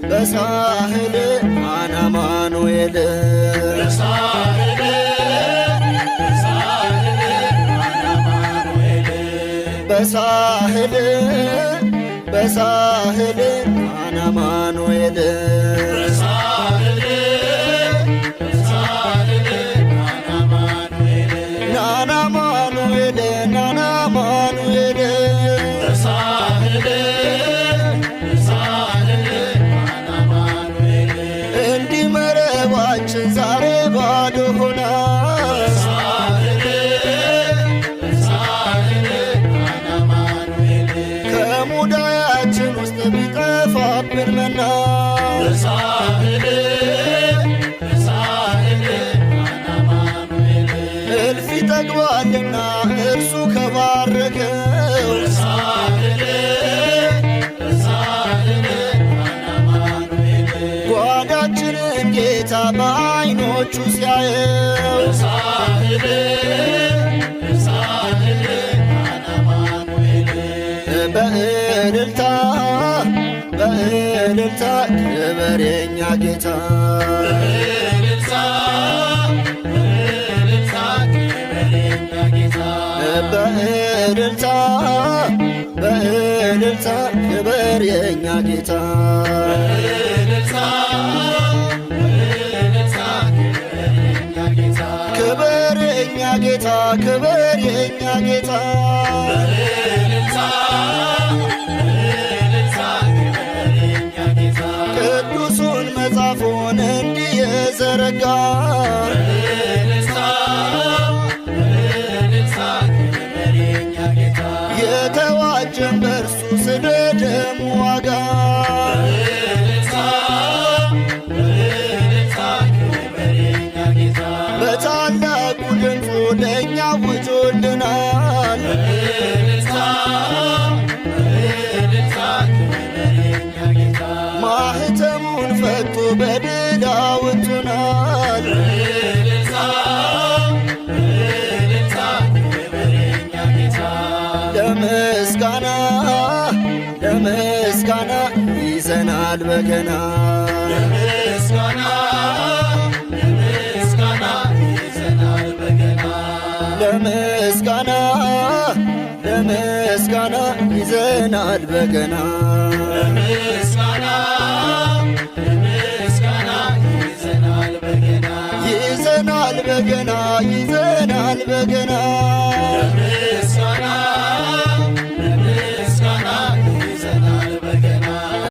በሳህል አናማኑኤል በሳህል በሳህል አናማኑኤል ናናማኑኤል ናናማኑኤል እንዲህ መረባችን ዛሬ ባዶ ሆና ከሙዳያችን ውስጥ ቢጠፋብን መና እልፍ ይጠግባልና እርሱ ከባረከው ጓዳችንን ጌታ በዓይኖቹ ሲያየው በእልልታ በእልልታ ክበር የኛ ጌታ በእልልታ በእልልታ ክበር የኛ ጌታ ክበር የኛ ጌታ ክበር የኛ ጌታ ቅዱሱን መጽሐፉን እንዲህ የዘረጋ የተዋጀን በእርሱ ስለ ደሙ ዋጋ በታላቁ ድምፁ ለእኛ ውጆልናል ማኅተሙን ፈቶ በድል አውጥቶናል ለምስጋና ለምስጋና ይዘናል በገና ለምስጋና ለምስጋና ይዘናል በገና ይዘናል በገና ይዘናል በገና